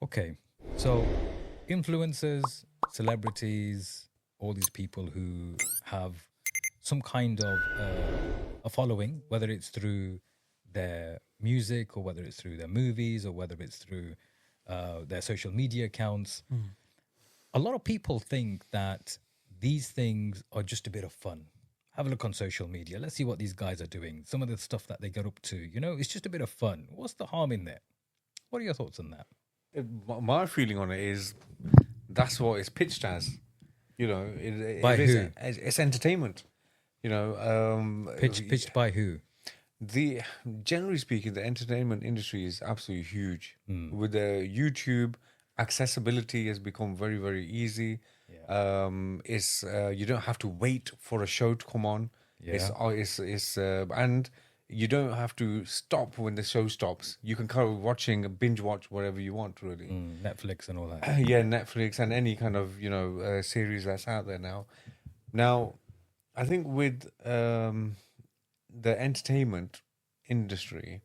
Okay, so influencers, celebrities, all these people who have some kind of a following, whether it's through their music or whether it's through their movies or whether it's through their social media accounts. A lot of people think that these things are just a bit of fun. Have a look on social media. Let's see what these guys are doing. Some of the stuff that they get up to, it's just a bit of fun. What's the harm in there? What are your thoughts on that? My feeling on it is that's what it's pitched as. By who? It's entertainment. Pitched by who? Generally speaking, the entertainment industry is absolutely huge. With the YouTube, accessibility has become very, very easy. Yeah. It's you don't have to wait for a show to come on. Yeah. And you don't have to stop when the show stops. You can kind of binge watch whatever you want, really. Netflix and all that. Yeah, Netflix and any kind of series that's out there now. Now, I think with the entertainment industry,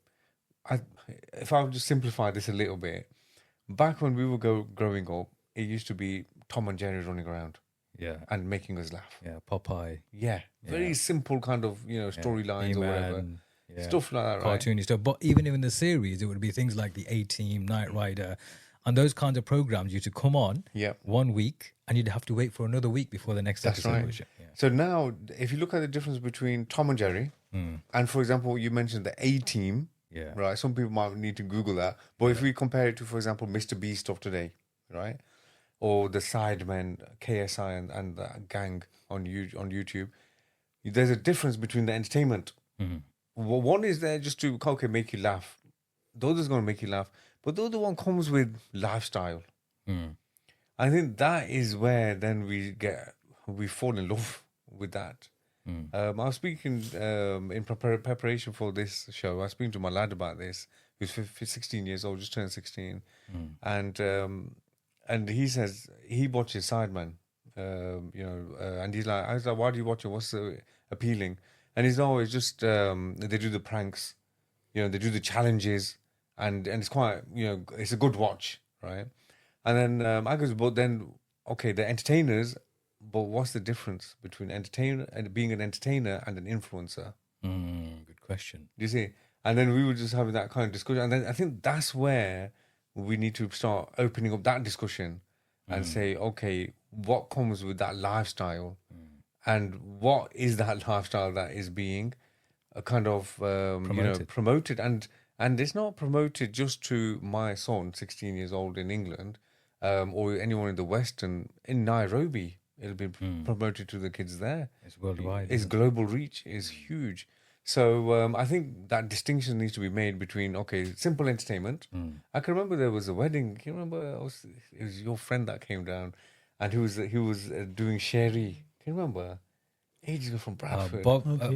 if I would just simplify this a little bit, back when we were growing up, it used to be Tom and Jerry running around, Yeah. and making us laugh. Yeah. Popeye. Yeah, very simple kind of storylines or whatever, Yeah. stuff like that, right? Cartoony stuff. But even in the series, it would be things like the A-Team, Knight Rider, and those kinds of programs used to come on Yeah. 1 week, and you'd have to wait for another week before the next That's episode right. was. Yeah. So now, if you look at the difference between Tom and Jerry, and for example, you mentioned the A-Team, Yeah. right? Some people might need to Google that. But if we compare it to, for example, Mr. Beast of today, right? Or the Sidemen, KSI and the gang on YouTube, there's a difference between the entertainment. Well, one is there just to, make you laugh. The other's going to make you laugh. But the other one comes with lifestyle. I think that is where then we fall in love with that. I was speaking in preparation for this show. I was speaking to my lad about this, who's 16 years old, just turned 16, and he says he watches Sidemen, and he's like, I was like, why do you watch it? What's so appealing? And he's always just they do the pranks, they do the challenges, and it's quite it's a good watch, right? And then I goes, but then okay, the entertainers. But what's the difference between entertainer and being an entertainer and an influencer? Good question. Do you see? And then we were just having that kind of discussion. And then I think that's where we need to start opening up that discussion and say, okay, what comes with that lifestyle? And what is that lifestyle that is being kind of promoted? And it's not promoted just to my son, 16 years old in England, or anyone in the West and in Nairobi. It'll be promoted to the kids there. It's worldwide. Its global reach is huge. So I think that distinction needs to be made between, simple entertainment. I can remember there was a wedding. Can you remember? It was your friend that came down, and he was doing sherry. Can you remember? Ages ago from Bradford.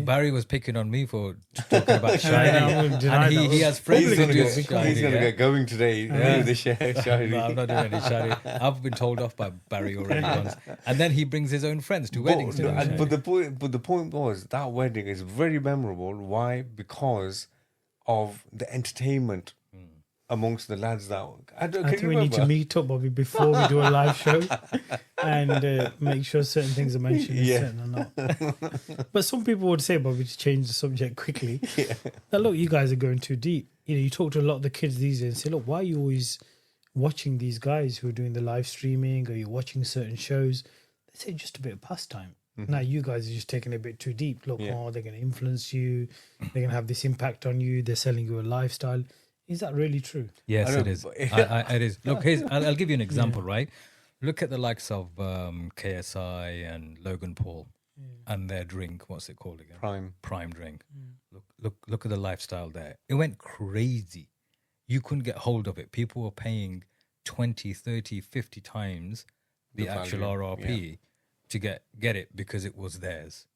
Barry was picking on me for talking about shiny. And he has friends who do shiny. He's going to get going today with the shiny. No, I'm not doing any shiny. I've been told off by Barry already once. And then he brings his own friends to weddings. But the point was that wedding is very memorable. Why? Because of the entertainment amongst the lads that I think we need to meet up, Bobby, before we do a live show and make sure certain things are mentioned and certain are not. But some people would say, Bobby, to change the subject quickly, that look, you guys are going too deep. You talk to a lot of the kids these days and say, look, why are you always watching these guys who are doing the live streaming, or you're watching certain shows? They say just a bit of pastime. Now you guys are just taking it a bit too deep. Look, they're going to influence you. They're going to have this impact on you. They're selling you a lifestyle. Is that really true? Yes, it is. It is. Look, I'll give you an example, right? Look at the likes of KSI and Logan Paul and their drink. What's it called again? Prime drink. Look at the lifestyle there. It went crazy. You couldn't get hold of it. People were paying 20, 30, 50 times the actual RRP to get it because it was theirs.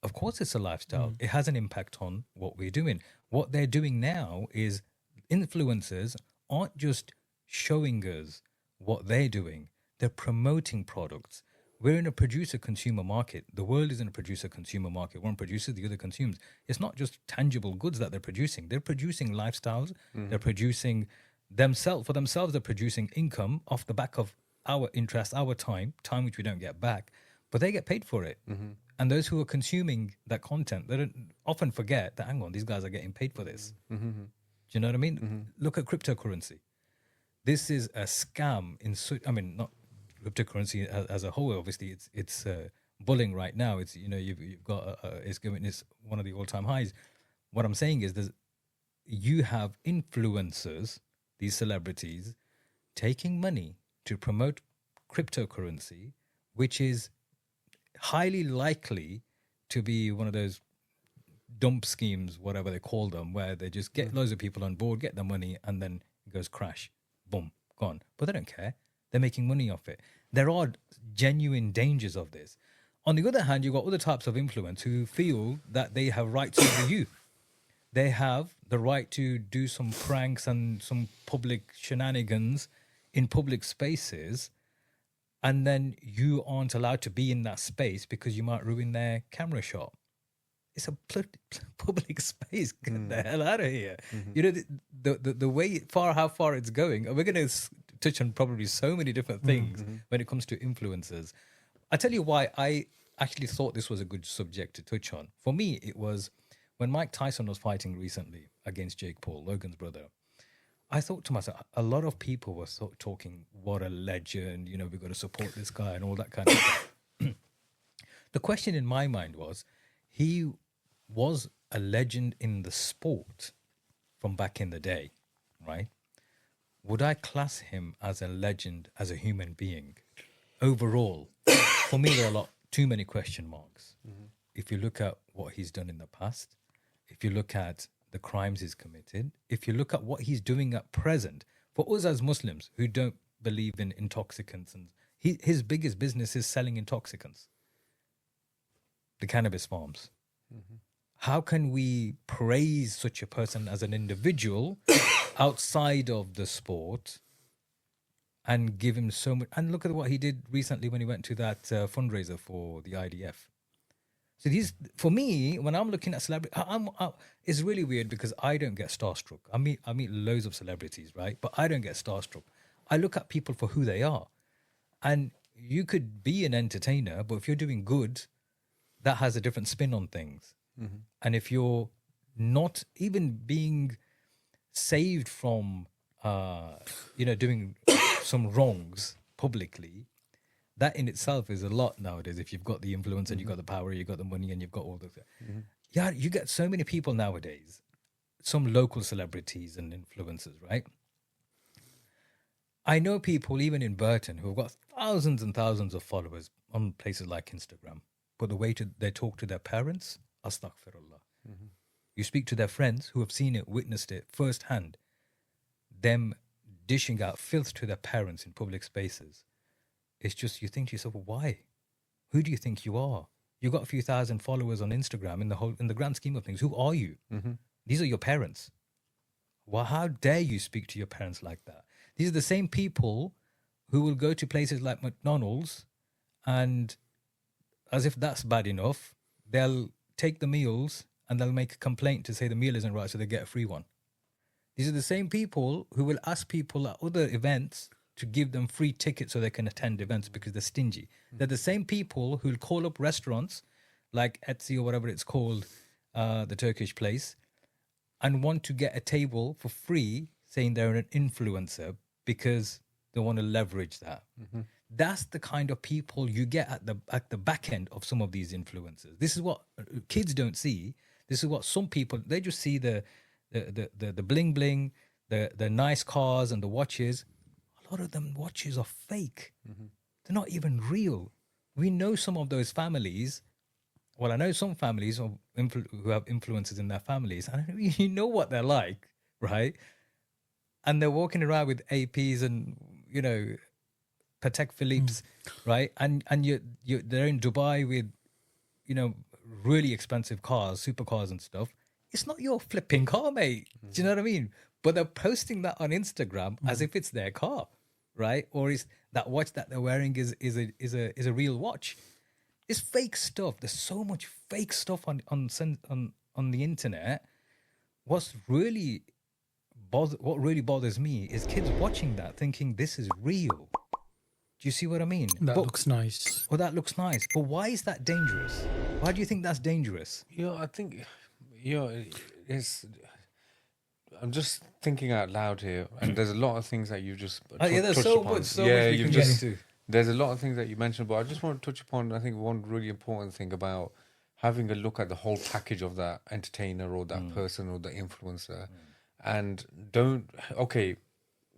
Of course, it's a lifestyle. It has an impact on what we're doing. What they're doing now is influencers aren't just showing us what they're doing. They're promoting products. We're in a producer-consumer market. The world is in a producer-consumer market. One produces, the other consumes. It's not just tangible goods that they're producing. They're producing lifestyles. They're producing for themselves, they're producing income off the back of our interest, our time which we don't get back, but they get paid for it. And those who are consuming that content, they don't often forget that, hang on, these guys are getting paid for this. Do you know what I mean? Look at cryptocurrency. This is a scam not cryptocurrency as a whole. Obviously, it's bullying right now. It's you've got it's one of the all-time highs. What I'm saying is you have influencers, these celebrities, taking money to promote cryptocurrency, which is highly likely to be one of those dump schemes, whatever they call them, where they just get loads of people on board, get the money, and then it goes crash, boom, gone. But they don't care. They're making money off it. There are genuine dangers of this. On the other hand, you've got other types of influence who feel that they have rights over you. They have the right to do some pranks and some public shenanigans in public spaces, and then you aren't allowed to be in that space because you might ruin their camera shot. It's a public space. Get the hell out of here. You know, the way how far it's going, and we're going to touch on probably so many different things when it comes to influencers. I tell you why I actually thought this was a good subject to touch on. For me, it was when Mike Tyson was fighting recently against Jake Paul, Logan's brother. I thought to myself, a lot of people were talking, what a legend, you know, we've got to support this guy and all that kind of stuff. The question in my mind was, he was a legend in the sport from back in the day, right? Would I class him as a legend as a human being? Overall, for me, there are too many question marks. If you look at what he's done in the past, if you look at the crimes he's committed, if you look at what he's doing at present, for us as Muslims who don't believe in intoxicants, and his biggest business is selling intoxicants, the cannabis farms. How can we praise such a person as an individual outside of the sport and give him so much? And look at what he did recently when he went to that fundraiser for the IDF. So for me, when I'm looking at celebrity, it's really weird because I don't get starstruck. I meet loads of celebrities, right? But I don't get starstruck. I look at people for who they are. And you could be an entertainer, but if you're doing good, that has a different spin on things. And if you're not even being saved from, doing some wrongs publicly, that in itself is a lot nowadays. If you've got the influence and you've got the power, you've got the money and you've got all the... Yeah, you get so many people nowadays, some local celebrities and influencers, right? I know people even in Burton who have got thousands and thousands of followers on places like Instagram, but the way they talk to their parents, astaghfirullah. You speak to their friends who have seen it, witnessed it firsthand, them dishing out filth to their parents in public spaces. It's just, you think to yourself, why? Who do you think you are? You've got a few thousand followers on Instagram. In the grand scheme of things, who are you? These are your parents. Well, how dare you speak to your parents like that? These are the same people who will go to places like McDonald's, and as if that's bad enough, they'll take the meals and they'll make a complaint to say the meal isn't right, so they get a free one. These are the same people who will ask people at other events to give them free tickets so they can attend events because they're stingy. They're the same people who'll call up restaurants like Etsy or whatever it's called, the Turkish place, and want to get a table for free, saying they're an influencer because they want to leverage that. That's the kind of people you get at the back end of some of these influencers. This is what kids don't see. This is what some people, they just see the bling bling, the nice cars and the watches. A lot of them watches are fake. They're not even real. We know some of those families. Well, I know some families who have influencers in their families, and you know what they're like, right? And they're walking around with APs and, Patek Philippe's, right? And they're in Dubai with, really expensive cars, supercars and stuff. It's not your flipping car, mate. Do you know what I mean? But they're posting that on Instagram as if it's their car, right? Or is that watch that they're wearing is a real watch? It's fake stuff. There's so much fake stuff on the internet. What's really what really bothers me is kids watching that thinking this is real. Do you see what I mean? That looks nice. Well, that looks nice. But why is that dangerous? Why do you think that's dangerous? I think, it's. I'm just thinking out loud here, and there's a lot of things that you just there's touched so upon. much we can get into. There's a lot of things that you mentioned, but I just want to touch upon, I think, one really important thing about having a look at the whole package of that entertainer or that person or the influencer, and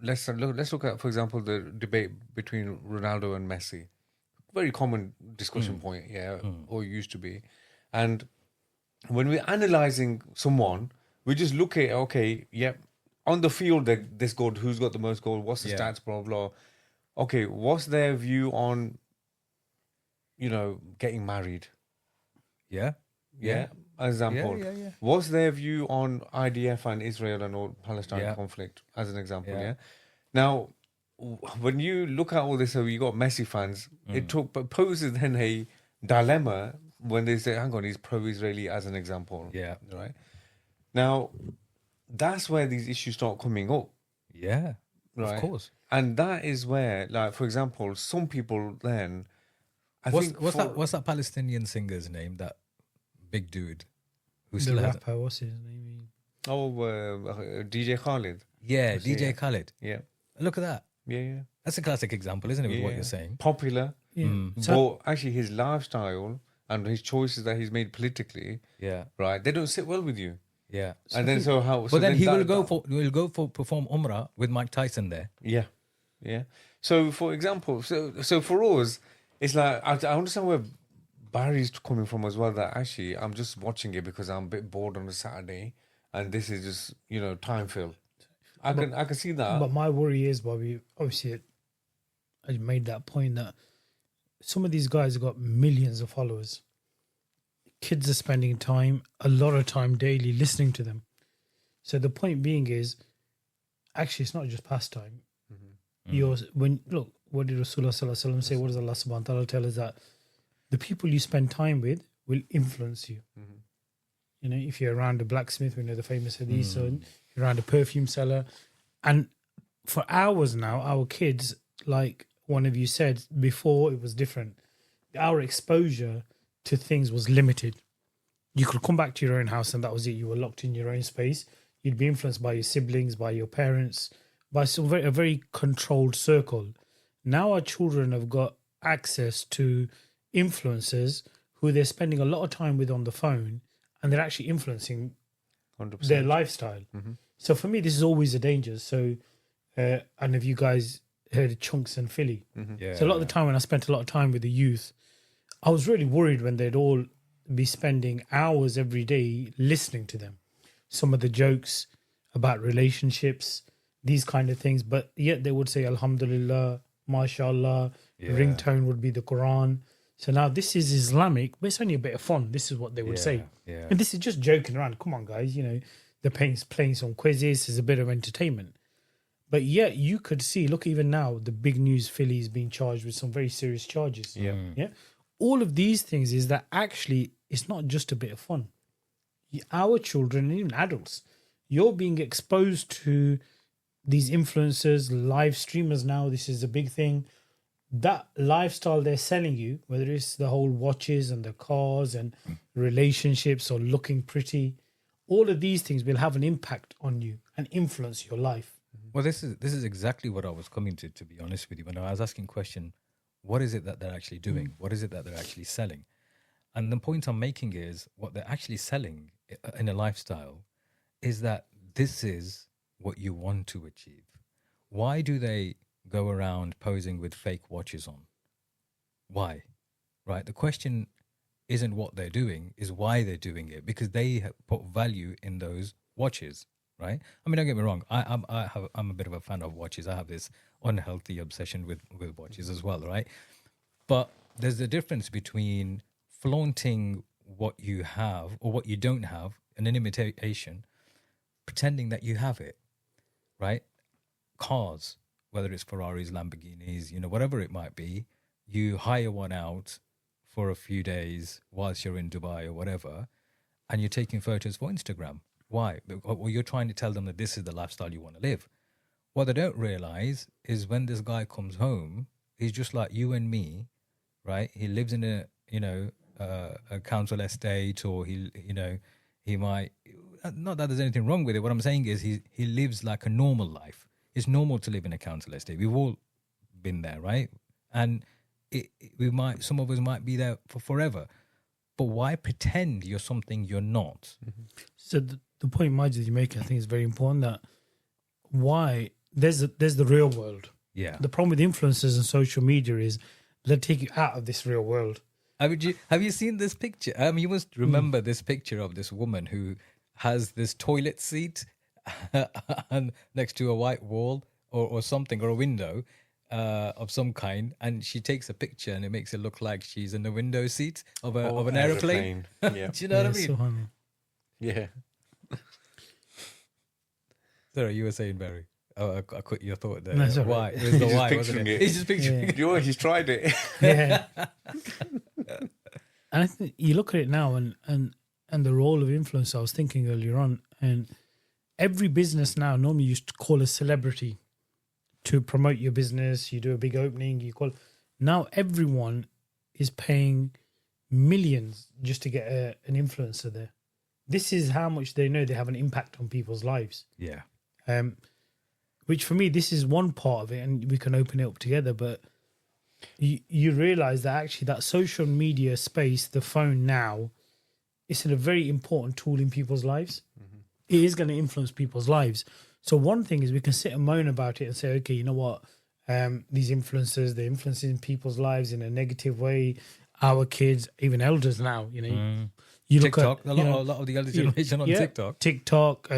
let's look at, for example, the debate between Ronaldo and Messi. Very common discussion point, or used to be. And when we're analysing someone, we just look at, on the field, this goal, who's got the most goal, what's the stats, blah, blah. Okay, what's their view on, getting married? Yeah. Example. Yeah. What's their view on IDF and Israel and all Palestine conflict, as an example, Now, when you look at all this, so you got Messi fans, it poses then a dilemma when they say, hang on, he's pro-Israeli as an example. Yeah. Right? Now, that's where these issues start coming up. Yeah, right? Of course. And that is where, like, for example, some people then... What's that Palestinian singer's name? That big dude who still has... rapper, what's his name? DJ Khaled. Yeah, DJ Khaled. Yeah. Look at that. Yeah. That's a classic example, isn't it, with what you're saying? Popular. Yeah. But actually his lifestyle and his choices that he's made politically, right, they don't sit well with you. Yeah. And then so how... But then he will go for perform Umrah with Mike Tyson there. Yeah. So, for example, so for us, it's like, I understand where Barry's coming from as well, that actually I'm just watching it because I'm a bit bored on a Saturday and this is just, time fill. I can see that. But my worry is, Bobby, obviously, I made that point that some of these guys have got millions of followers. Kids are spending a lot of time daily listening to them. So the point being is, actually, it's not just pastime. What did Rasulullah Sallallahu Alaihi Wasallam say? What does Allah Subhanahu wa Ta'ala tell us? That the people you spend time with will influence you. If you're around a blacksmith, we know the famous hadith, so you're around a perfume seller. And for hours now, our kids, like one of you said, before it was different. Our exposure to things was limited. You could come back to your own house and that was it. You were locked in your own space. You'd be influenced by your siblings, by your parents, by a very controlled circle. Now our children have got access to influencers who they're spending a lot of time with on the phone, and they're actually influencing 100%. Their lifestyle. So for me, this is always a danger. So, and if you guys heard of Chunks and Philly, so a lot of the time when I spent a lot of time with the youth, I was really worried when they'd all be spending hours every day listening to them. Some of the jokes about relationships, these kind of things, but yet they would say Alhamdulillah, MashaAllah, ringtone would be the Quran. So now this is Islamic, but it's only a bit of fun. This is what they would say. And this is just joking around. Come on, guys, they're playing some quizzes. There's a bit of entertainment. But yet you could see, look, even now, the big news, Philly is being charged with some very serious charges. Yeah. All of these things is that actually it's not just a bit of fun. Our children and even adults, you're being exposed to these influencers, live streamers now. This is a big thing. That lifestyle they're selling you, whether it's the whole watches and the cars and relationships or looking pretty, all of these things will have an impact on you and influence your life. Well, this is exactly what I was coming to be honest with you. When I was asking question, what is it that they're actually doing? What is it that they're actually selling? And the point I'm making is what they're actually selling in a lifestyle is that this is what you want to achieve. Why do they go around posing with fake watches on? Why? Right? The question isn't what they're doing, is why they're doing it, because they put value in those watches, right? I mean, don't get me wrong. I'm a bit of a fan of watches. I have this unhealthy obsession with watches as well, right? But there's a difference between flaunting what you have or what you don't have, and an imitation, pretending that you have it, right? Cars, whether it's Ferraris, Lamborghinis, whatever it might be, you hire one out for a few days whilst you're in Dubai or whatever, and you're taking photos for Instagram. Why? Well, you're trying to tell them that this is the lifestyle you want to live. What they don't realize is when this guy comes home, he's just like you and me, right? He lives in a council estate, or he might, not that there's anything wrong with it. What I'm saying is he lives like a normal life. It's normal to live in a council estate. We've all been there, right? And some of us might be there for forever. But why pretend you're something you're not? Mm-hmm. So the point, Majid, you make, I think is very important. That why there's the real world. Yeah. The problem with influencers and social media is they take you out of this real world. Have you seen this picture? You must remember this picture of this woman who has this toilet seat and next to a white wall or something, or a window of some kind, and she takes a picture and it makes it look like she's in the window seat of an aeroplane. Yeah. Do you know what I mean? So funny. Yeah. Sorry, you were saying, Barry. Oh, I quit your thought there. No, sorry. Why? It was the why, wasn't picturing it? it. He's just picturing Yeah. He's tried it. Yeah. And I think you look at it now and the role of influencer, I was thinking earlier on, and every business now normally used to call a celebrity to promote your business. You do a big opening, you call. Now everyone is paying millions just to get an influencer there. This is how much they know they have an impact on people's lives. Yeah. Which for me, this is one part of it, and we can open it up together. But you realize that actually that social media space, the phone now, is a very important tool in people's lives. Mm-hmm. It is going to influence people's lives. So one thing is we can sit and moan about it and say, okay, you know what? These influencers, they're influencing people's lives in a negative way. Our kids, even elders now, you TikTok, look at a lot of the elder generation on TikTok,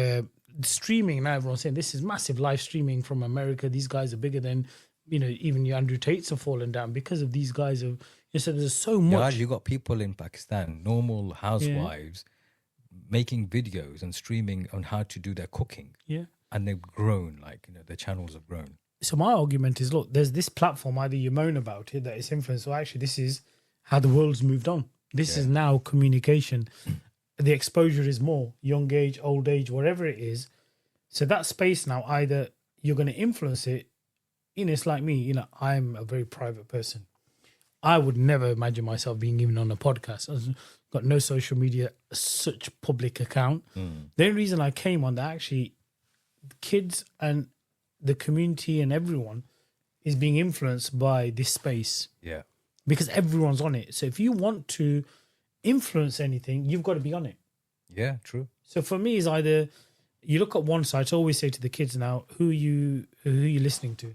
streaming now. Everyone's saying this is massive live streaming from America. These guys are bigger than even your Andrew Tates have fallen down because of these guys. So there's so much. Yeah, you got people in Pakistan, normal housewives, making videos and streaming on how to do their cooking. Yeah, and they've grown. Their channels have grown. So my argument is, look, there's this platform. Either you moan about it that it's influence, or actually this is how the world's moved on. This is now communication. The exposure is more young age, old age, whatever it is. So that space now, either you're going to influence it. It's like me. I'm a very private person. I would never imagine myself being even on a podcast. I've got no social media, such public account. The only reason I came on that, actually, kids and the community and everyone is being influenced by this space. Yeah. Because everyone's on it. So if you want to influence anything, you've got to be on it. Yeah, true. So for me, it's either you look at one side. I always say to the kids now, who are you listening to?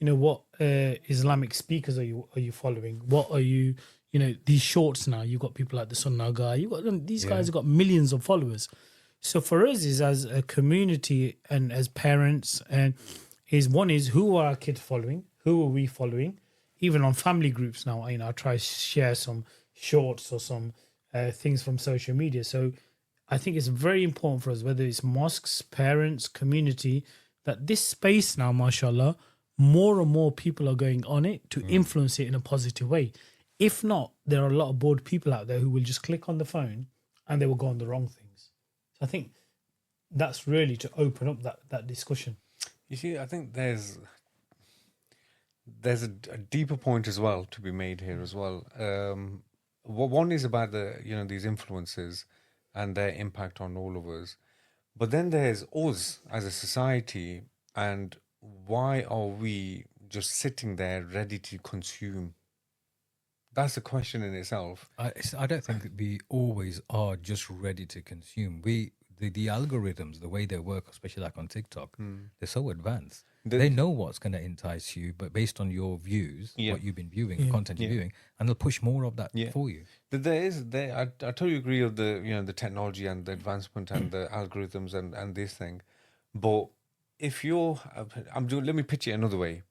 What Islamic speakers are you following? What are you, these shorts now, you've got people like the Sunnah guy, these guys have got millions of followers. So for us is as a community and as parents, and one is who are our kids following? Who are we following? Even on family groups now, I try to share some shorts or some things from social media. So I think it's very important for us, whether it's mosques, parents, community, that this space now, mashallah, more and more people are going on it to influence it in a positive way. If not, there are a lot of bored people out there who will just click on the phone and they will go on the wrong things. So I think that's really to open up that discussion. You see, I think there's a deeper point as well to be made here as well. One is about these influences and their impact on all of us. But then there's us as a society, and why are we just sitting there ready to consume? That's a question in itself. I don't think we always are just ready to consume. The algorithms, the way they work, especially like on TikTok, they're so advanced. They know what's going to entice you, but based on your views, what you've been viewing, content you're viewing, and they'll push more of that for you. I totally agree of the technology and the advancement and the algorithms and this thing. But if let me pitch it another way.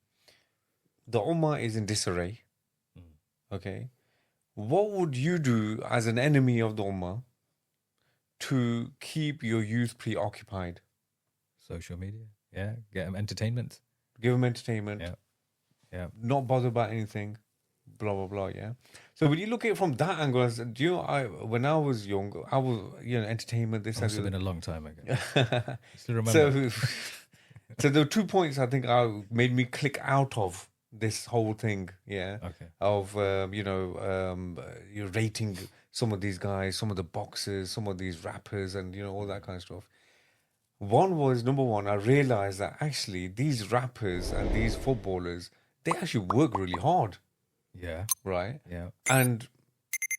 The Ummah is in disarray. Okay. What would you do as an enemy of the Ummah to keep your youth preoccupied? Social media. Yeah, get them entertainment. Give them entertainment. Yeah. Not bother about anything blah blah blah. Yeah. So when you look at it from that angle, when I was young, I was entertainment. This Must have been a long time ago. Still remember. so so there were 2 points I think made me click out of this whole thing. Yeah. Okay. Of you're rating some of these guys, some of the boxers, some of these rappers, and all that kind of stuff. One was, number one, I realized that actually these rappers and these footballers, they actually work really hard. Yeah. Right? Yeah. And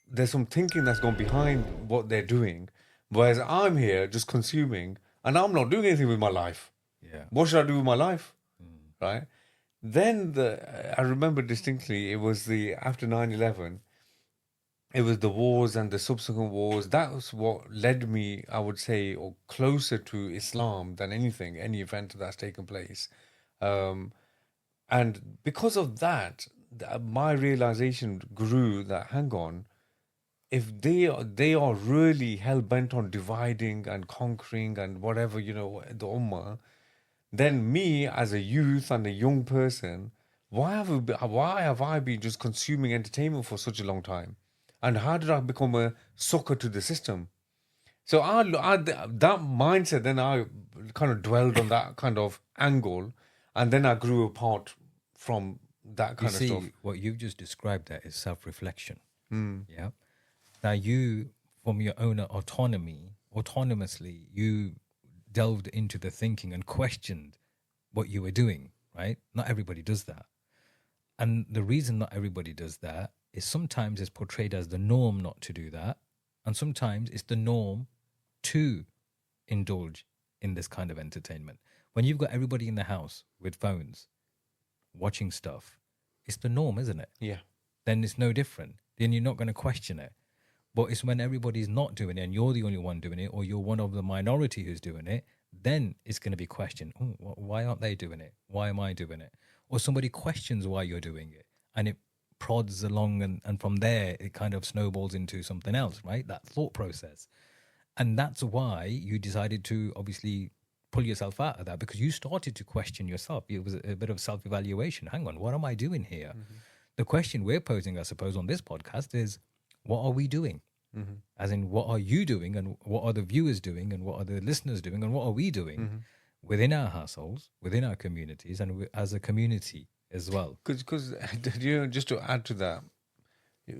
there's some thinking that's gone behind what they're doing. Whereas I'm here just consuming and I'm not doing anything with my life. Yeah. What should I do with my life? Right? Then I remember distinctly, it was after 9/11, it was the wars and the subsequent wars. That was what led me, I would say, or closer to Islam than anything, any event that's taken place. And because of that, my realization grew that, hang on, if they are really hell-bent on dividing and conquering and whatever, the Ummah, then me as a youth and a young person, why have I been just consuming entertainment for such a long time? And how did I become a sucker to the system? So that mindset, then I kind of dwelled on that kind of angle, and then I grew apart from that kind of stuff. What you've just described there is self-reflection. Yeah. Now you, from your own autonomously, you delved into the thinking and questioned what you were doing, right? Not everybody does that. And the reason not everybody does that is sometimes it's portrayed as the norm not to do that. And sometimes it's the norm to indulge in this kind of entertainment. When you've got everybody in the house with phones, watching stuff, it's the norm, isn't it? Yeah. Then it's no different. Then you're not going to question it. But it's when everybody's not doing it and you're the only one doing it, or you're one of the minority who's doing it, then it's going to be questioned. Oh, why aren't they doing it? Why am I doing it? Or somebody questions why you're doing it. And it prods along, and from there, it kind of snowballs into something else, right? That thought process. And that's why you decided to obviously pull yourself out of that, because you started to question yourself. It was a bit of self-evaluation. Hang on, what am I doing here? Mm-hmm. The question we're posing, I suppose, on this podcast is, what are we doing? Mm-hmm. As in, what are you doing, and what are the viewers doing, and what are the listeners doing, and what are we doing within our households, within our communities, and as a community as well? Because just to add to that,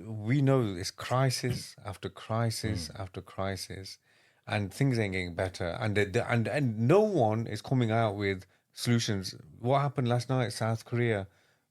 we know it's crisis after crisis after crisis, and things ain't getting better, and no one is coming out with solutions. What happened last night? South Korea.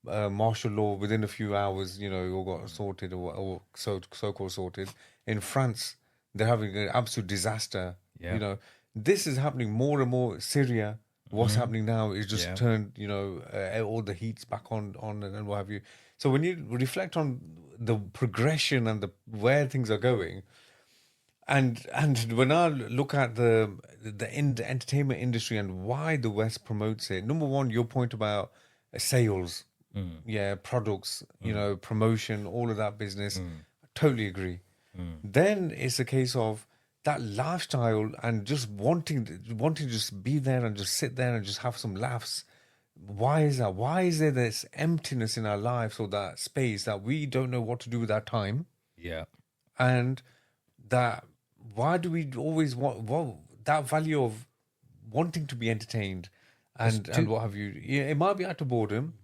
Martial law within a few hours, all got sorted or so-called sorted. In France, they're having an absolute disaster. Yeah. This is happening more and more. Syria, what's happening now is just turned, all the heat's back on and what have you. So when you reflect on the progression and where things are going, and when I look at the entertainment industry and why the West promotes it, number one, your point about sales. Products, promotion, all of that business. I totally agree. Then it's a case of that lifestyle and just wanting to just be there and just sit there and just have some laughs. Why is that? Why is there this emptiness in our lives, or that space that we don't know what to do with our time? Yeah. And that, why do we always want that value of wanting to be entertained and what have you? Yeah, it might be out of boredom.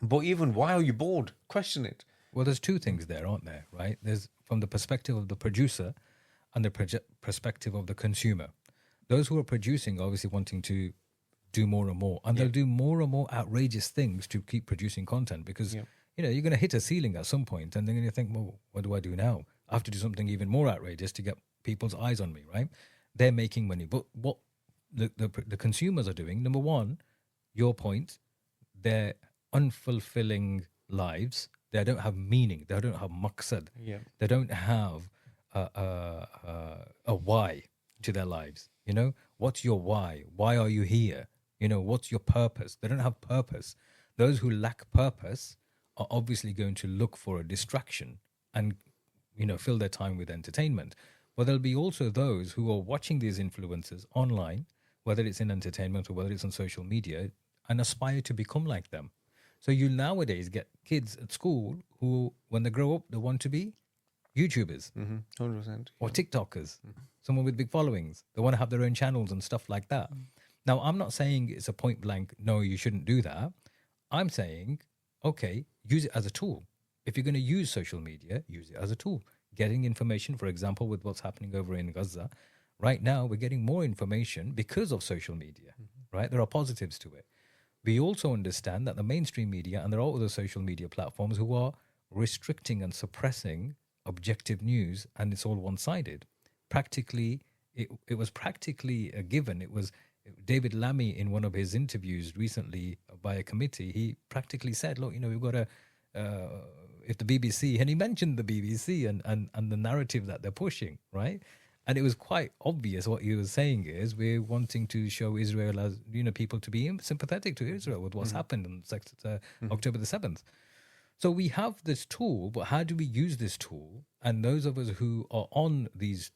But even, why are you bored? Question it. Well, there's two things there, aren't there, right? There's from the perspective of the producer and the perspective of the consumer. Those who are producing are obviously wanting to do more and more. And they'll do more and more outrageous things to keep producing content, because, you're going to hit a ceiling at some point, and then you think, well, what do I do now? I have to do something even more outrageous to get people's eyes on me, right? They're making money. But what the consumers are doing, number one, your point, they're unfulfilling lives. They don't have meaning. They don't have maqsad. They don't have a why to their lives. What's your why? Why are you here? What's your purpose? They don't have purpose. Those who lack purpose are obviously going to look for a distraction and fill their time with entertainment. But there'll be also those who are watching these influencers online, whether it's in entertainment or whether it's on social media, and aspire to become like them. So you nowadays get kids at school who, when they grow up, they want to be YouTubers 100%. or TikTokers, someone with big followings. They want to have their own channels and stuff like that. Now, I'm not saying it's a point blank, no, you shouldn't do that. I'm saying, okay, use it as a tool. If you're going to use social media, use it as a tool. Getting information, for example, with what's happening over in Gaza, right now we're getting more information because of social media, right? There are positives to it. We also understand that the mainstream media, and there are other social media platforms who are restricting and suppressing objective news, and it's all one-sided. Practically, it was practically a given. It was David Lammy in one of his interviews recently by a committee. He practically said, look, we've got to, if the BBC, and he mentioned the BBC and the narrative that they're pushing, right? And it was quite obvious what he was saying is we're wanting to show Israel as, people to be sympathetic to Israel with what's happened on October the 7th. So we have this tool, but how do we use this tool? And those of us who are on these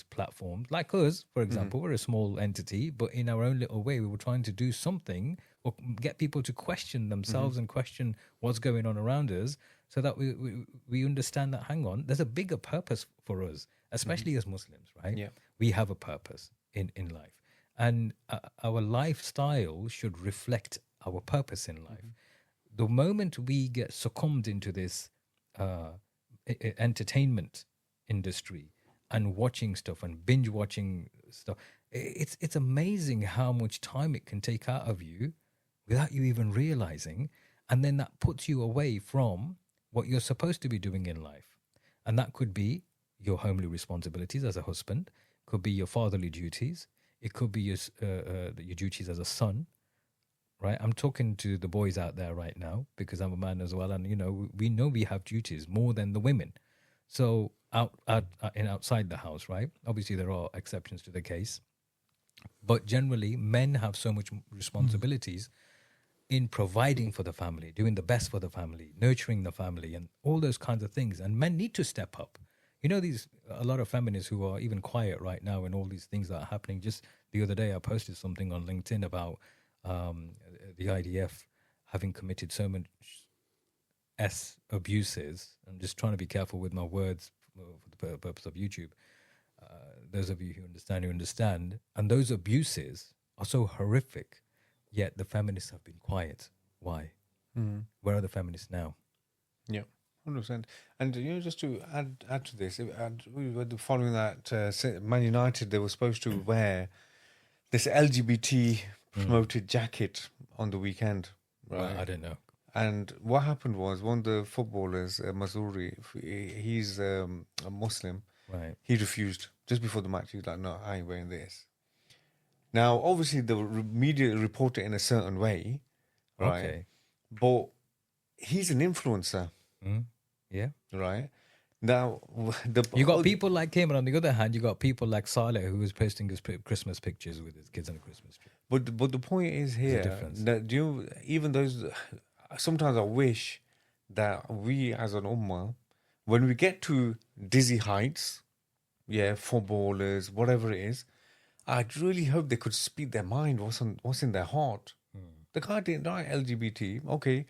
platforms, like us, for example, we're a small entity, but in our own little way, we were trying to do something or get people to question themselves and question what's going on around us, so that we understand that, hang on, there's a bigger purpose for us, especially as Muslims, right? Yeah. We have a purpose in life. And our lifestyle should reflect our purpose in life. The moment we get succumbed into this entertainment industry and watching stuff and binge watching stuff, it's amazing how much time it can take out of you without you even realizing. And then that puts you away from what you're supposed to be doing in life. And that could be your homely responsibilities as a husband, could be your fatherly duties, it could be your duties as a son. Right, I'm talking to the boys out there right now because I'm a man as well, and we know we have duties more than the women. So outside the house, right? Obviously, there are exceptions to the case, but generally, men have so much responsibilities in providing for the family, doing the best for the family, nurturing the family, and all those kinds of things. And men need to step up. A lot of feminists who are even quiet right now, and all these things that are happening. Just the other day, I posted something on LinkedIn about the IDF having committed so much abuses. I'm just trying to be careful with my words for the purpose of YouTube. Those of you who understand. And those abuses are so horrific, yet the feminists have been quiet. Why? Where are the feminists now? Yeah, 100%. And just to add to this, following that, Man United, they were supposed to wear this LGBT promoted jacket on the weekend, right? I don't know. And what happened was one of the footballers, Mazuri, he's a Muslim. Right. He refused just before the match. He was like, "No, I ain't wearing this." Now, obviously, the media report it in a certain way, right? Okay. But he's an influencer, Yeah. right? Now, you got people like him, and on the other hand, you got people like Saleh, who was posting his Christmas pictures with his kids on a Christmas tree. But the point is here that even those, sometimes I wish that we as an ummah, when we get to dizzy heights, footballers, whatever it is, I really hope they could speak their mind, what's in their heart. The guy didn't die LGBT, okay,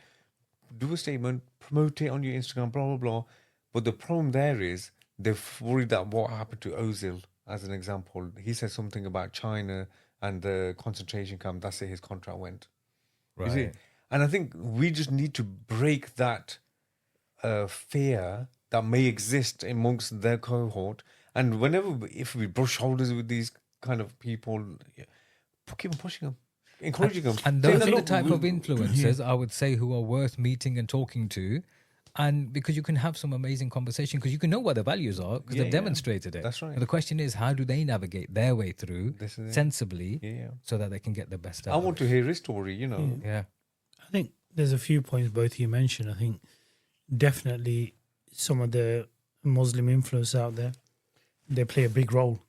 do a statement, promote it on your Instagram, blah, blah, blah. But the problem there is they've worried that what happened to Ozil, as an example. He said something about China and the concentration camp. That's it, his contract went. Right. You see? And I think we just need to break that fear that may exist amongst their cohort. And if we brush shoulders with these kind of people, keep on pushing them, encouraging them. And those are the type of influencers, I would say, who are worth meeting and talking to. And because you can have some amazing conversation, because you can know what their values are, because they've demonstrated it. That's right. And the question is, how do they navigate their way through sensibly so that they can get the best out I of want it? to hear his story, Yeah. I think there's a few points both you mentioned. I think definitely some of the Muslim influence out there, they play a big role.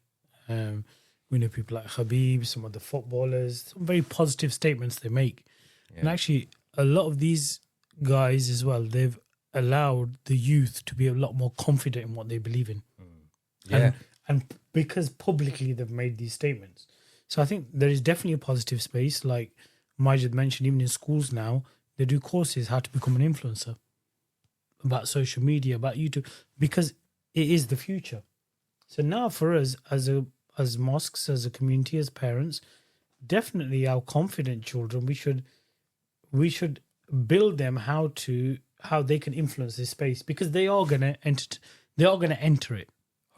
We know people like Khabib, some of the footballers, some very positive statements they make. Yeah. And actually, a lot of these guys as well, they've allowed the youth to be a lot more confident in what they believe in. Yeah. And because publicly they've made these statements. So I think there is definitely a positive space. Like Majid mentioned, even in schools now, They do courses how to become an influencer, about social media, about YouTube, because it is the future. So now for us as mosques, as a community, as parents, definitely our confident children, we should build them how they can influence this space, because they are gonna enter it.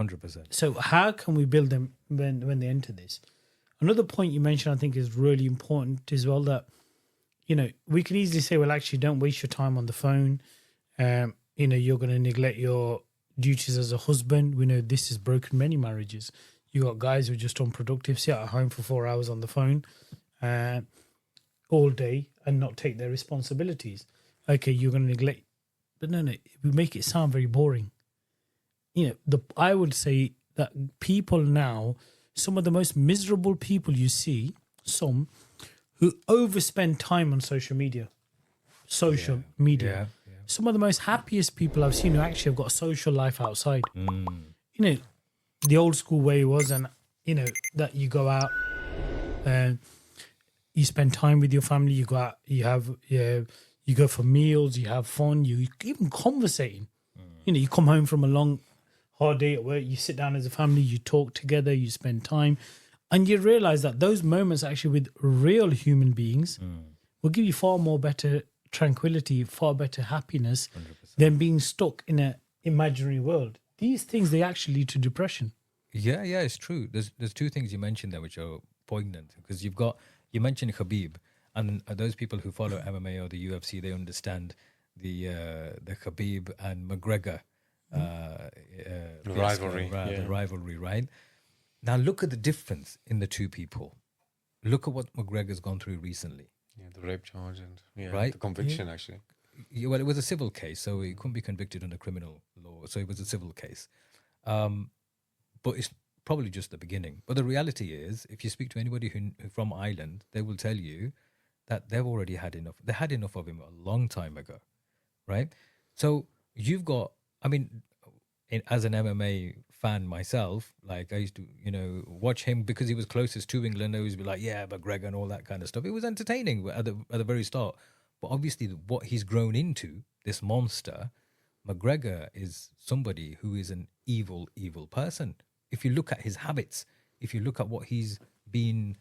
100%. So how can we build them when they enter this? Another point you mentioned, I think, is really important as well, that, you know, we can easily say, well, actually, don't waste your time on the phone. You know, you're going to neglect your duties as a husband. We know this has broken many marriages. You got guys who are just unproductive, sit at home for 4 hours on the phone all day and not take their responsibilities. Okay, you're going to neglect. But no, we make it sound very boring. You know, I would say that people now, some of the most miserable people you see, some who overspend time on social media. Yeah. Some of the most happiest people I've seen who actually have got a social life outside. You know, the old school way was, and you know, that you go out and you spend time with your family, you go out, you go for meals, you have fun, you even conversating. You know, you come home from a long, hard day at work, you sit down as a family, you talk together, you spend time, and you realize that those moments actually with real human beings will give you far more better tranquility, far better happiness 100%. Than being stuck in an imaginary world. These things, they actually lead to depression. Yeah, it's true. There's two things you mentioned there which are poignant, because you mentioned Khabib, and those people who follow MMA or the UFC, they understand the Khabib and McGregor rivalry. The rivalry, right? Now look at the difference in the two people. Look at what McGregor's gone through recently. Yeah, the rape charge and right? The conviction actually. Well, it was a civil case, so he couldn't be convicted under criminal law. So it was a civil case. But it's probably just the beginning. But the reality is, if you speak to anybody who from Ireland, they will tell you that they've already had enough. They had enough of him a long time ago, right? So you've got, I mean, as an MMA fan myself, like I used to, you know, watch him because he was closest to England. I always be like, yeah, McGregor and all that kind of stuff. It was entertaining at the very start. But obviously what he's grown into, this monster, McGregor is somebody who is an evil, evil person. If you look at his habits, if you look at what he's been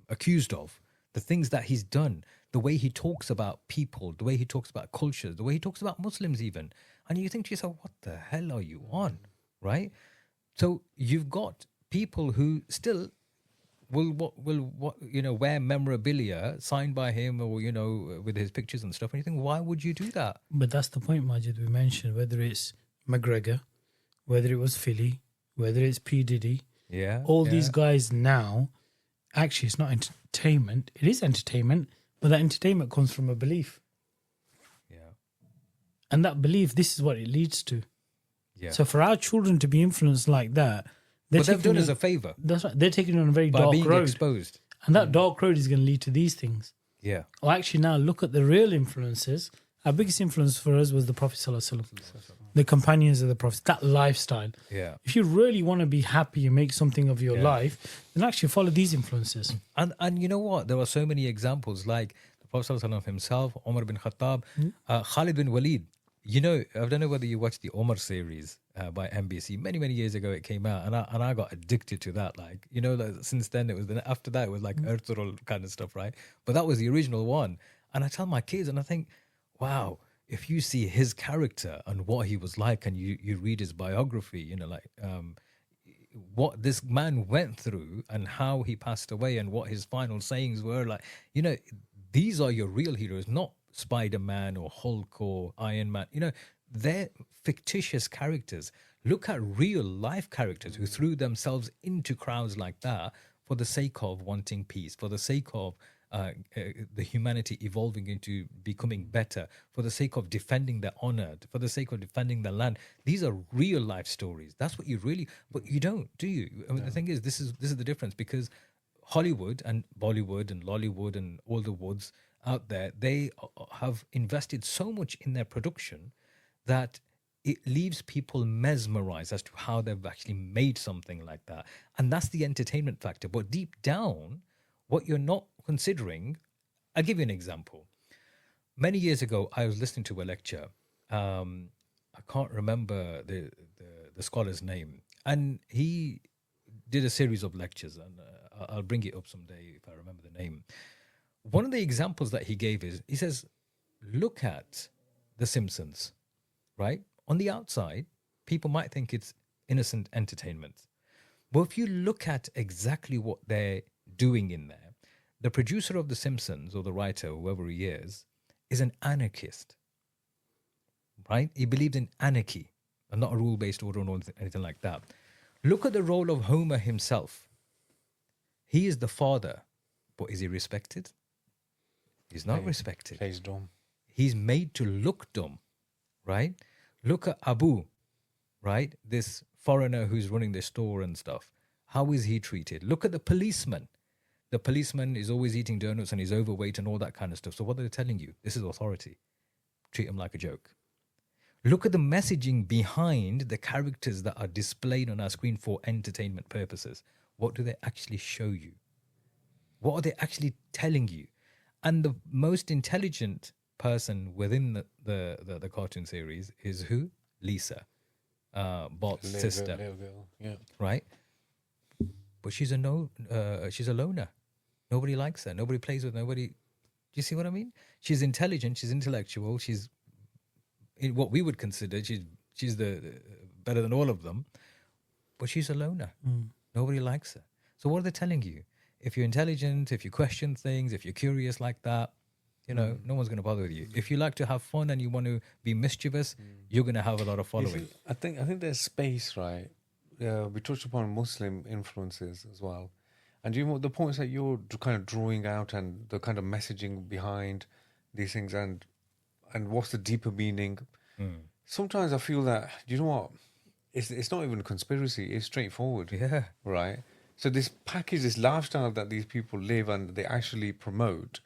accused of, the things that he's done, the way he talks about people, the way he talks about cultures, the way he talks about Muslims even. And you think to yourself, what the hell are you on, right? So you've got people who still will you know, wear memorabilia signed by him, or, you know, with his pictures and stuff. And you think, why would you do that? But that's the point, Majid, we mentioned, whether it's McGregor, whether it was Philly, whether it's P. Diddy, all these guys now, actually it's not entertainment. It is entertainment, but that entertainment comes from a belief. Yeah. And that belief, this is what it leads to. Yeah. So for our children to be influenced like that, they've done us a favor. That's right. They're taking on a very by dark being road. Exposed. And that dark road is going to lead to these things. Yeah. Or actually now look at the real influences. Our biggest influence for us was the Prophet ﷺ, the companions of the Prophet, that lifestyle. Yeah. If you really want to be happy and make something of your life, then actually follow these influences. And you know what? There are so many examples, like the Prophet ﷺ himself, Umar bin Khattab, Khalid bin Walid. You know, I don't know whether you watched the Omar series by NBC. Many, many years ago it came out, and I got addicted to that. Like, you know, like, since then after that it was like Ertugrul kind of stuff, right? But that was the original one. And I tell my kids, and I think, wow, if you see his character and what he was like, and you read his biography, you know, like what this man went through and how he passed away and what his final sayings were, like, you know, these are your real heroes, not Spider-Man or Hulk or Iron Man. You know, they're fictitious characters. Look at real life characters who threw themselves into crowds like that for the sake of wanting peace, for the sake of the humanity evolving into becoming better, for the sake of defending their honor, for the sake of defending the land. These are real life stories. That's what you really, but you don't, do you? I mean, the thing is, this is the difference, because Hollywood and Bollywood and Lollywood and all the woods out there, they have invested so much in their production that it leaves people mesmerized as to how they've actually made something like that. And that's the entertainment factor. But deep down, what you're not considering, I'll give you an example. Many years ago, I was listening to a lecture. I can't remember the scholar's name, and he did a series of lectures, and I'll bring it up someday if I remember the name. One of the examples that he gave is, he says, look at The Simpsons, right? On the outside, people might think it's innocent entertainment. But if you look at exactly what they're doing in there, the producer of The Simpsons, or the writer, whoever he is an anarchist, right? He believed in anarchy and not a rule-based order or anything like that. Look at the role of Homer himself. He is the father, but is he respected? He's not respected. Plays dumb. He's made to look dumb, right? Look at Abu, right? This foreigner who's running the store and stuff. How is he treated? Look at the policeman. The policeman is always eating donuts and he's overweight and all that kind of stuff. So what are they telling you? This is authority. Treat him like a joke. Look at the messaging behind the characters that are displayed on our screen for entertainment purposes. What do they actually show you? What are they actually telling you? And the most intelligent person within the cartoon series is who? Lisa, Bart's sister, little girl. Yeah. right? But she's a loner. Nobody likes her. Nobody plays with her. Nobody. Do you see what I mean? She's intelligent. She's intellectual. She's in what we would consider she's the better than all of them. But she's a loner. Nobody likes her. So what are they telling you? If you're intelligent, if you question things, if you're curious like that, no one's going to bother with you. If you like to have fun and you want to be mischievous, you're going to have a lot of following. I think there's space, right? We touched upon Muslim influences as well. And the points that you're kind of drawing out and the kind of messaging behind these things and what's the deeper meaning. Sometimes I feel that, you know what? It's not even a conspiracy. It's straightforward. Yeah. Right? So this package, this lifestyle that these people live and they actually promote,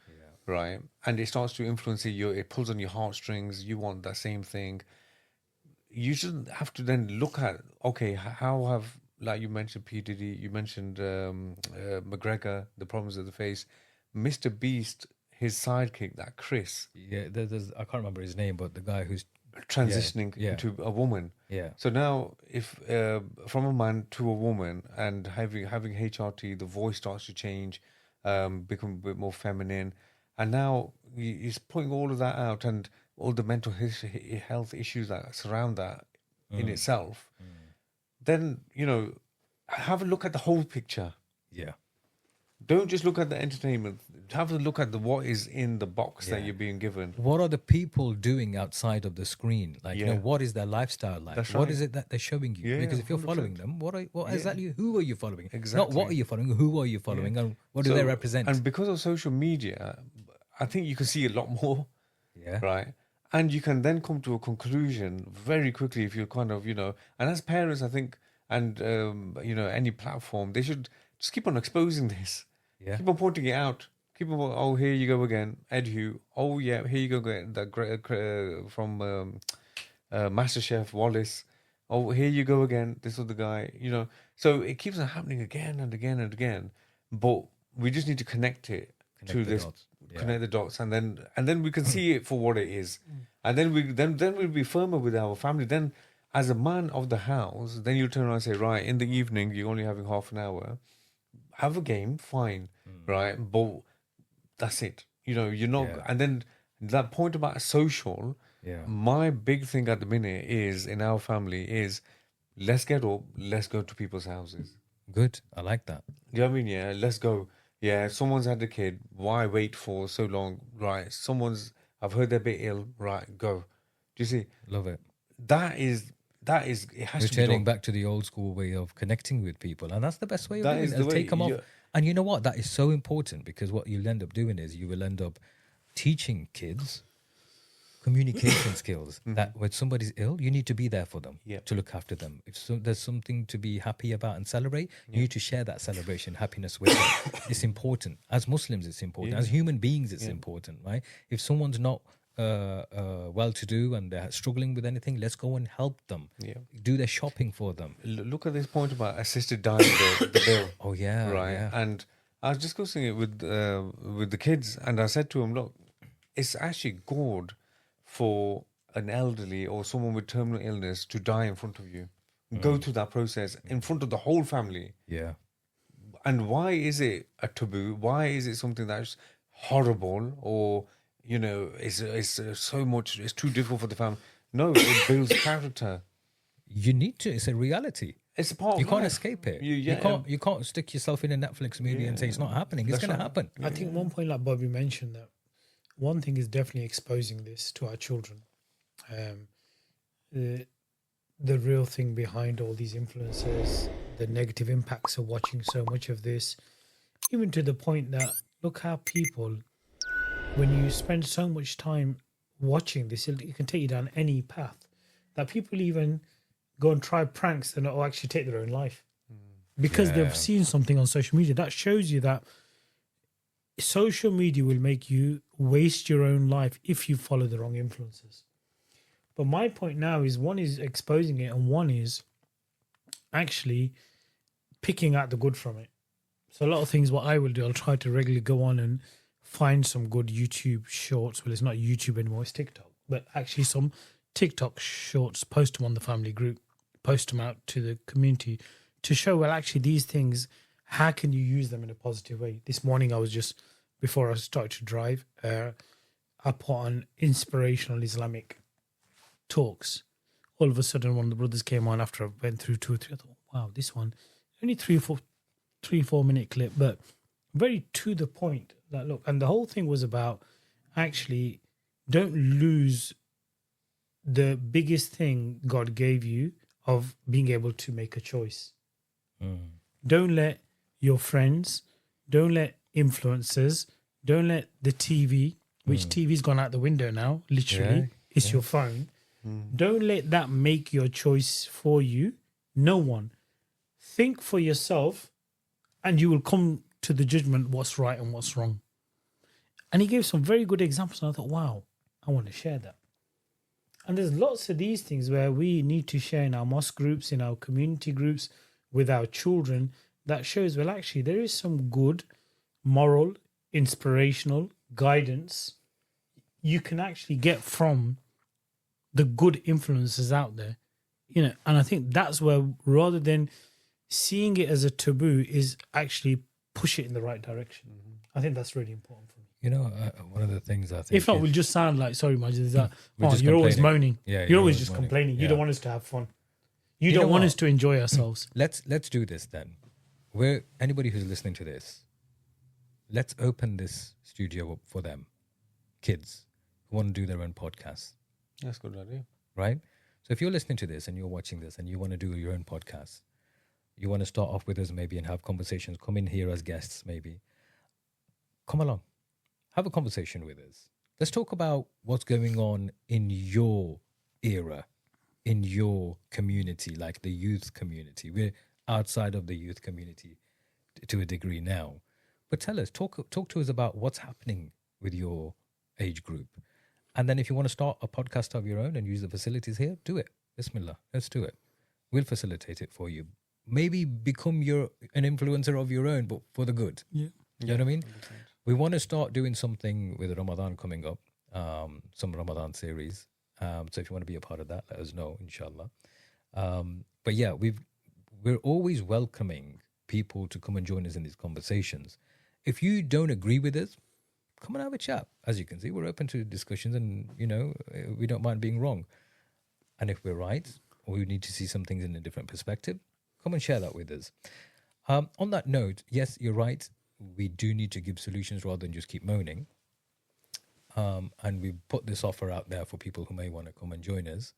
right? And it starts to influence you. It pulls on your heartstrings. You want that same thing. You shouldn't have to then look at, okay, how have, like you mentioned P. Diddy, you mentioned McGregor, the problems of the face, Mr. Beast, his sidekick, that Chris. Yeah, I can't remember his name, but the guy who's transitioning into a woman. Yeah. So now, if from a man to a woman, and having HRT, the voice starts to change, become a bit more feminine, and now he's putting all of that out and all the mental health issues that surround that in itself. Then have a look at the whole picture. Yeah. Don't just look at the entertainment. Have a look at what is in the box that you're being given. What are the people doing outside of the screen? Like, what is their lifestyle like? That's What right. is it that they're showing you? Because if you're 100%. following them, what exactly? Who are you following? Exactly. Not what are you following? Who are you following? And what do they represent? And because of social media, I think you can see a lot more. Yeah. Right. And you can then come to a conclusion very quickly if you're kind of, and as parents, I think, and, any platform, they should just keep on exposing this. Yeah. Keep on pointing it out. Keep on, oh, here you go again, Ed Hugh. Oh, yeah, here you go again, that from MasterChef, Wallace. Oh, here you go again, this other guy, So it keeps on happening again and again and again. But we just need to connect it to this. Dots. Yeah. Connect the dots, and then we can see it for what it is, and then we'll be firmer with our family. Then, as a man of the house, then you turn around and say, right, in the evening you're only having half an hour. Have a game, fine, right? But that's it. You're not. Yeah. And then that point about social. Yeah. My big thing at the minute is in our family is let's get up, let's go to people's houses. Good. I like that. You know what I mean? Yeah, let's go. Yeah, someone's had a kid. Why wait for so long? Right. I've heard they're a bit ill. Right, go. Do you see? Love it. That is. It has to be Returning done. back to the old school way of connecting with people, and that's the best way of That doing is it. the And way, take them off. yeah. And you know what? That is so important, because what you'll end up doing is you will end up teaching kids communication skills. That when somebody's ill, you need to be there for them, to look after them. If there's something to be happy about and celebrate, you need to share that celebration, happiness with them. It's important. As Muslims, it's important. As human beings, it's important, right? If someone's not well-to-do and they're struggling with anything, let's go and help them. Do their shopping for them. Look at this point about assisted dying, the bill. Oh yeah, Right. yeah. And I was discussing it with the kids, and I said to them, look, it's actually good for an elderly or someone with terminal illness to die in front of you. Go through that process in front of the whole family. Yeah. And why is it a taboo? Why is it something that's horrible, or it's so much, it's too difficult for the family? No, it builds character. You need to. It's a reality. It's a part You of can't life. escape it. Yeah. You can't stick yourself in a Netflix movie and say it's not happening. It's going to happen. I think one point, like Bobby mentioned, that one thing is definitely exposing this to our children. The real thing behind all these influencers, the negative impacts of watching so much of this, even to the point that look how people, when you spend so much time watching this, it can take you down any path. That people even go and try pranks and actually take their own life because they've seen something on social media. That shows you that social media will make you waste your own life if you follow the wrong influences. But my point now is, one is exposing it and one is actually picking out the good from it. So a lot of things, what I will do, I'll try to regularly go on and find some good YouTube shorts. Well, it's not YouTube anymore, it's TikTok. But actually some TikTok shorts, post them on the family group, post them out to the community to show, well, actually these things, how can you use them in a positive way? This morning I was just, before I started to drive, I put on inspirational Islamic talks. All of a sudden one of the brothers came on after I went through 2 or 3. I thought, wow, this one, only 3-4 minute clip, but very to the point. That look, and the whole thing was about actually don't lose the biggest thing God gave you of being able to make a choice. Don't let your friends, don't let influencers, don't let the TV, which TV's gone out the window now, literally, it's your phone. Don't let that make your choice for you. No one. Think for yourself and you will come to the judgment what's right and what's wrong. And he gave some very good examples. And I thought, wow, I want to share that. And there's lots of these things where we need to share in our mosque groups, in our community groups, with our children, that shows, well, actually, there is some good, moral, inspirational guidance you can actually get from the good influences out there. And I think that's where, rather than seeing it as a taboo, is actually push it in the right direction. I think that's really important for me. One of the things I think, if not, we'll just sound like, sorry, Majid, is that you're always moaning. Yeah, you're always just complaining. You don't want us to have fun. You don't want us to enjoy ourselves. Let's do this then. Anybody who's listening to this, let's open this studio up for them, kids who want to do their own podcasts. That's a good idea. Right? So if you're listening to this and you're watching this and you want to do your own podcast, you want to start off with us maybe and have conversations, come in here as guests maybe, come along, have a conversation with us. Let's talk about what's going on in your era, in your community, like the youth community. We're outside of the youth community to a degree now. But tell us, talk to us about what's happening with your age group. And then if you want to start a podcast of your own and use the facilities here, do it. Bismillah, let's do it. We'll facilitate it for you. Maybe become an influencer of your own, but for the good. Yeah. You know what I mean? We want to start doing something with Ramadan coming up, some Ramadan series. So if you want to be a part of that, let us know, inshallah. But yeah, we're always welcoming people to come and join us in these conversations. If you don't agree with us, come and have a chat. As you can see, we're open to discussions and, we don't mind being wrong. And if we're right, or we need to see some things in a different perspective, come and share that with us. On that note, yes, you're right. We do need to give solutions rather than just keep moaning. And we put this offer out there for people who may want to come and join us.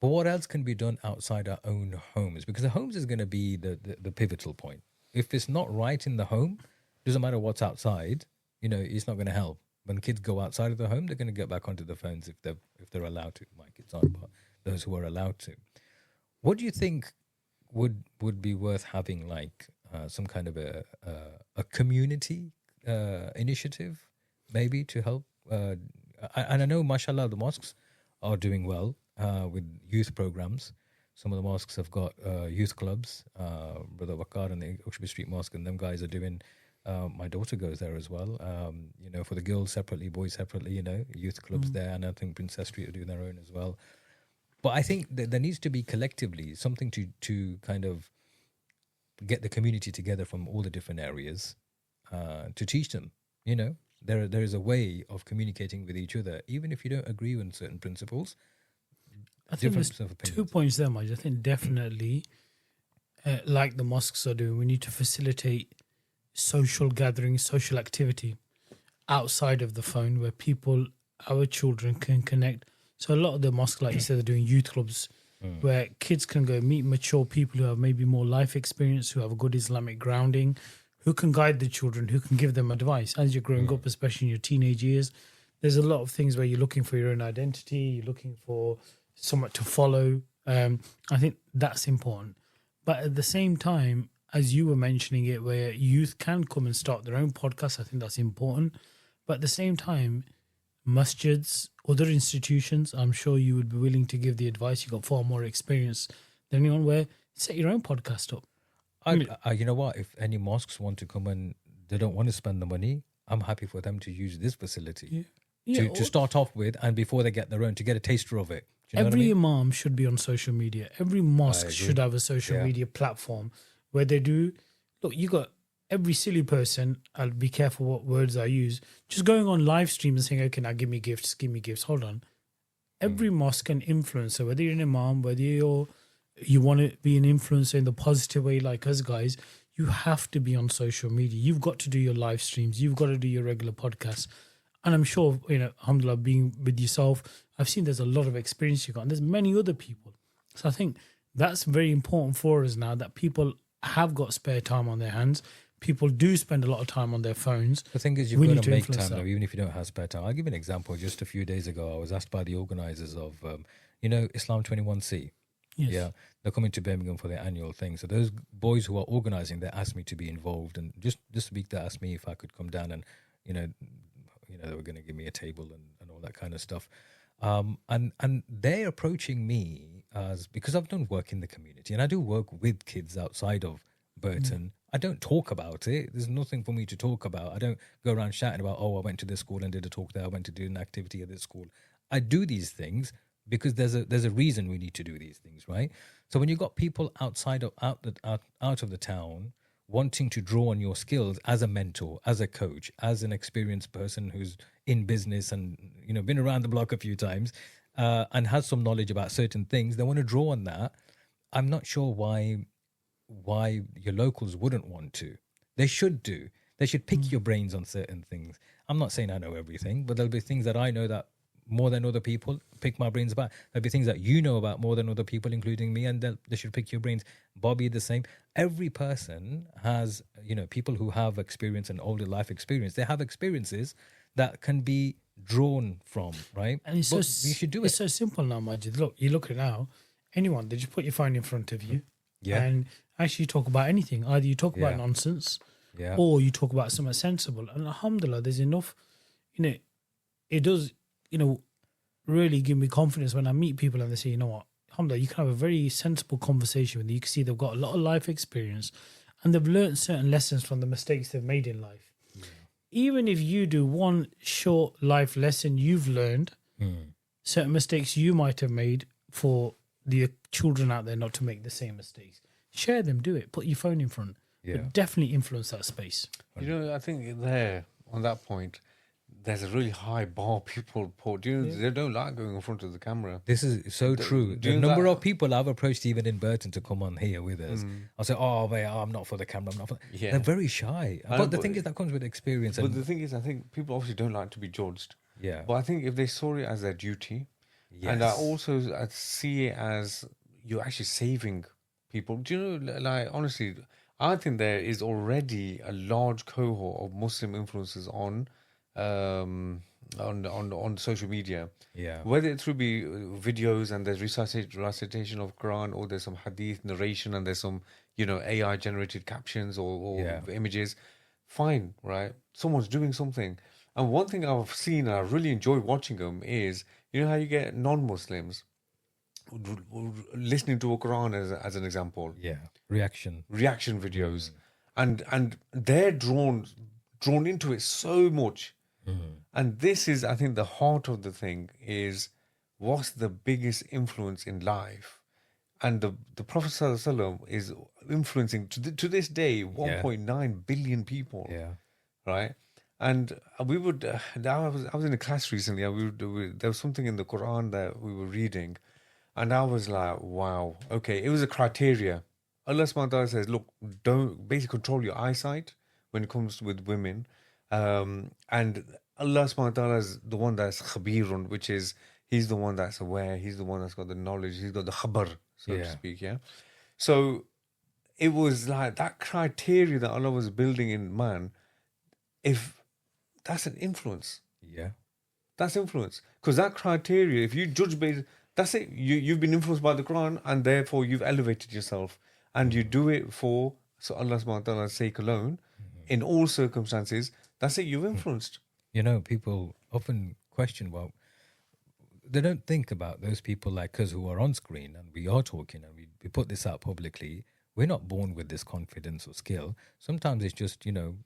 But what else can be done outside our own homes? Because the homes is going to be the pivotal point. If it's not right in the home, doesn't matter what's outside, it's not going to help. When kids go outside of the home, they're going to get back onto the phones if they're allowed to. My kids aren't, but those who are allowed to. What do you think would be worth having, like some kind of a community initiative, maybe to help? And I know, mashallah, the mosques are doing well with youth programs. Some of the mosques have got youth clubs. Brother Wakar and the Ushby Street Mosque and them guys are doing My daughter goes there as well. For the girls separately, boys separately. Youth clubs there, and I think Princess Street are doing their own as well. But I think that there needs to be collectively something to kind of get the community together from all the different areas to teach them. There is a way of communicating with each other, even if you don't agree on certain principles. I think there's 2 points there, Maj. I think definitely, like the mosques are doing, we need to facilitate social gatherings, social activity outside of the phone where our children can connect. So a lot of the mosques, like you said, they're doing youth clubs where kids can go meet mature people who have maybe more life experience, who have a good Islamic grounding, who can guide the children, who can give them advice. As you're growing up, especially in your teenage years, there's a lot of things where you're looking for your own identity, you're looking for someone to follow. I think that's important. But at the same time, as you were mentioning it, where youth can come and start their own podcast, I think that's important. But at the same time, masjids, other institutions, I'm sure you would be willing to give the advice. You've got far more experience than anyone, where set your own podcast up. You know what? If any mosques want to come and they don't want to spend the money, I'm happy for them to use this facility to start off with, and before they get their own, to get a taster of it. Do you know Every what I mean? imam should be on social media. Every mosque should have a social media platform where they do. Look, you got every silly person. I'll be careful what words I use. Just going on live stream and saying, "Okay, now give me gifts, give me gifts." Hold on. Every mosque and influencer, whether you're an imam, whether you want to be an influencer in the positive way, like us guys, you have to be on social media. You've got to do your live streams. You've got to do your regular podcasts. And I'm sure, alhamdulillah, being with yourself, I've seen there's a lot of experience you got. And there's many other people. So I think that's very important for us now, that people have got spare time on their hands. People do spend a lot of time on their phones. The thing is, you've got to make time, though, even if you don't have spare time. I'll give you an example. Just a few days ago, I was asked by the organizers of, Islam 21C. Yes. Yeah, they're coming to Birmingham for their annual thing. So those boys who are organizing, they asked me to be involved. And just this week, they asked me if I could come down and, they were going to give me a table and all that kind of stuff. And they're approaching me because I've done work in the community and I do work with kids outside of Burton. I don't talk about it. There's nothing for me to talk about. I don't go around shouting about, I went to this school and did a talk there. I went to do an activity at this school. I do these things because there's a reason we need to do these things, right? So when you've got people out of the town wanting to draw on your skills as a mentor, as a coach, as an experienced person who's in business and been around the block a few times and has some knowledge about certain things, they want to draw on that. I'm not sure why your locals wouldn't want to. They should do. They should pick your brains on certain things. I'm not saying I know everything, but there'll be things that I know that more than other people, pick my brains about. There'll be things that you know about more than other people, including me, and they should pick your brains. Bobby, the same. Every person has, people who have experience and older life experience. They have experiences that can be drawn from, right? And you should do it. It's so simple now, Majid. Look, you look at it now. Anyone, they just put your phone in front of you, and actually talk about anything. Either you talk about nonsense, or you talk about something sensible. And alhamdulillah, there's enough. It does. Really give me confidence when I meet people and they say, what, alhamdulillah, you can have a very sensible conversation with them. You can see they've got a lot of life experience and they've learned certain lessons from the mistakes they've made in life. Yeah. Even if you do one short life lesson you've learned, certain mistakes you might have made, for the children out there not to make the same mistakes. Share them, do it. Put your phone in front. Yeah. But definitely influence that space. I think there, on that point, there's a really high bar people put. They don't like going in front of the camera. This is so true. The number of people I've approached, even in Burton, to come on here with us, I'll say, mate, I'm not for the camera. I'm not for. Yeah. They're very shy. But the thing is, that comes with experience. But the thing is, I think people obviously don't like to be judged. Yeah. But I think if they saw it as their duty, and I also see it as you're actually saving people. Do honestly, I think there is already a large cohort of Muslim influencers on social media, whether it through be videos and there's recitation of Quran, or there's some hadith narration and there's some AI generated captions or images. Fine, right? Someone's doing something. And one thing I've seen and I really enjoy watching them is, how you get non-Muslims listening to a Quran as an example. Yeah, reaction videos. and they're drawn into it so much. And this is, I think, the heart of the thing is what's the biggest influence in life. And the Prophet ﷺ is influencing to this day 1.9 billion people. Yeah. Right. And we would. I was in a class recently. And there was something in the Quran that we were reading, and I was like, "Wow, okay." It was a criteria. Allah subhanahu wa ta'ala says, "Look, don't basically control your eyesight when it comes with women." And Allah subhanahu wa ta'ala is the one that's khabirun, which is He's the one that's aware. He's the one that's got the knowledge. He's got the khabar, so to speak. Yeah. So it was like that criteria that Allah was building in man. If that's an influence. Yeah. That's influence. Because that criteria, if you judge based, that's it. You've been influenced by the Quran and therefore you've elevated yourself. And you do it for Allah subhanahu wa ta'ala's sake alone. In all circumstances, that's it. You've influenced. You know, people often question, well, they don't think about those people like us who are on screen and we are talking and we put this out publicly. We're not born with this confidence or skill. Sometimes it's just, you know,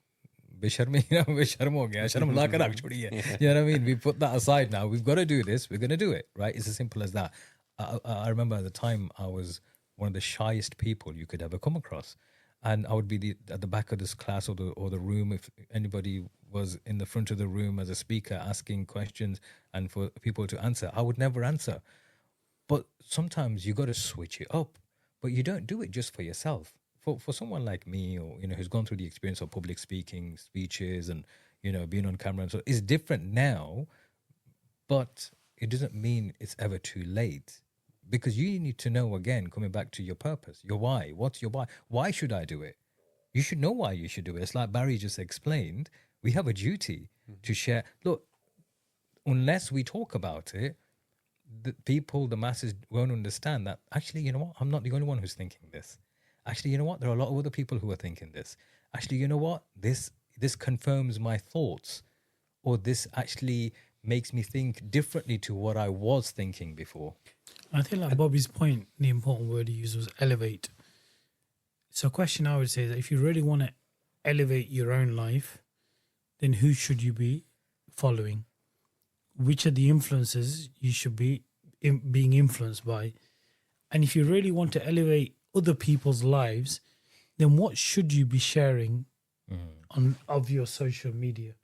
besharmi, besharm ho gaya, sharm la kar rakh chhodiye. You know what I mean? We put that aside now. We've got to do this. We're going to do it, right? It's as simple as that. I remember at the time I was one of the shyest people you could ever come across. And I would be at the back of this class or the room if anybody was in the front of the room as a speaker asking questions and for people to answer. I would never answer. But sometimes you got to switch it up. But you don't do it just for yourself. For someone like me or, you know, who's gone through the experience of public speaking, speeches and, you know, being on camera and so it's different now, but it doesn't mean it's ever too late. Because you need to know, again, coming back to your purpose, your why. What's your why? Why should I do it? You should know why you should do it. It's like Barry just explained. We have a duty to share. Look, unless we talk about it, the people, the masses won't understand that, actually, you know what? I'm not the only one who's thinking this. Actually, you know what? There are a lot of other people who are thinking this. Actually, you know what? This confirms my thoughts. Or this actually makes me think differently to what I was thinking before. I think like Bobby's point, the important word he used was elevate. So a question I would say is that if you really want to elevate your own life, then who should you be following? Which are the influences you should be being influenced by? And if you really want to elevate other people's lives, then what should you be sharing of your social media?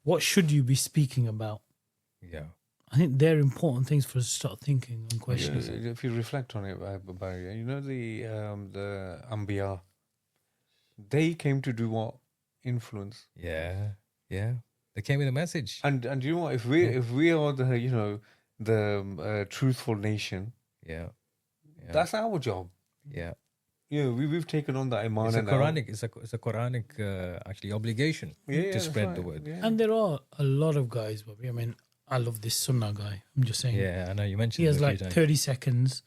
What should you be speaking about? Yeah. I think they're important things for us to start thinking and questioning. If you reflect on it, Barry, you know the Anbiya, they came to do what? Influence. Yeah. Yeah. They came with a message. And you know what? If we are the, you know, the truthful nation, that's our job. Yeah. You know, we've taken on that iman. It's a Quranic actually obligation to spread the word. Yeah. And there are a lot of guys, Bobby. I mean, I love this Sunnah guy. I'm just saying. Yeah, I know you mentioned he has it a like few times. 30 seconds.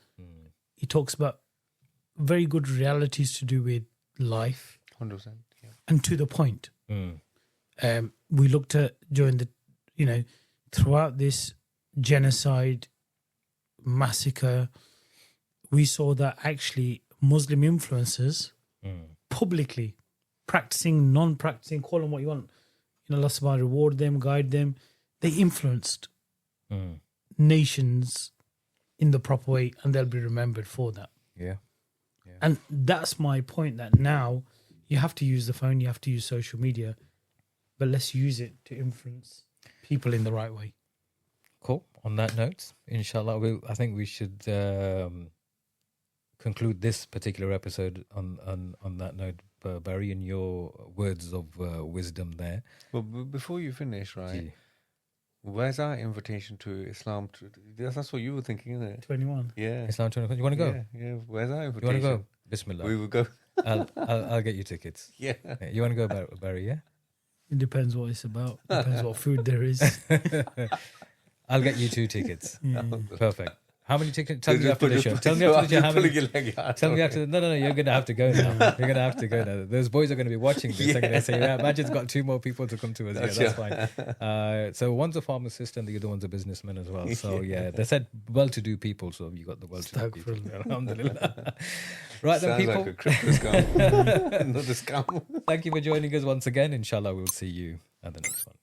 He talks about very good realities to do with life. 100%. Yeah. And to the point. We looked at during the, you know, throughout this genocide, massacre, we saw that actually Muslim influencers publicly practicing, non-practicing, call them what you want. You know, Allah subhanahu wa ta'ala reward them, guide them. They influenced nations in the proper way and they'll be remembered for that. Yeah. And that's my point, that now you have to use the phone, you have to use social media, but let's use it to influence people in the right way. Cool. On that note, inshallah, I think we should conclude this particular episode on that note. Barry, in your words of wisdom there. Well, before you finish, right? Where's our invitation to Islam? That's what you were thinking, isn't it? 21. Yeah. Islam 21. You want to go? Yeah. Where's our invitation? You want to go? Bismillah. We will go. I'll get you tickets. Yeah. You want to go, Barry? Yeah. It depends what it's about. Depends what food there is. I'll get you 2 tickets. Perfect. How many tickets? Tell me after the show. Tell me after the show how many. Tell me after. No. You're gonna have to go now. You're gonna have to go now. Those boys are gonna be watching this. They're gonna say, "Yeah, Majid's got 2 more people to come to us." Yeah, that's fine. So one's a pharmacist and the other one's a businessman as well. So yeah, they said well-to-do people. So you got the well-to-do people. Alhamdulillah. Right then, people. Sounds like a crypto scam. Not a scam. Thank you for joining us once again. Inshallah, we'll see you at the next one.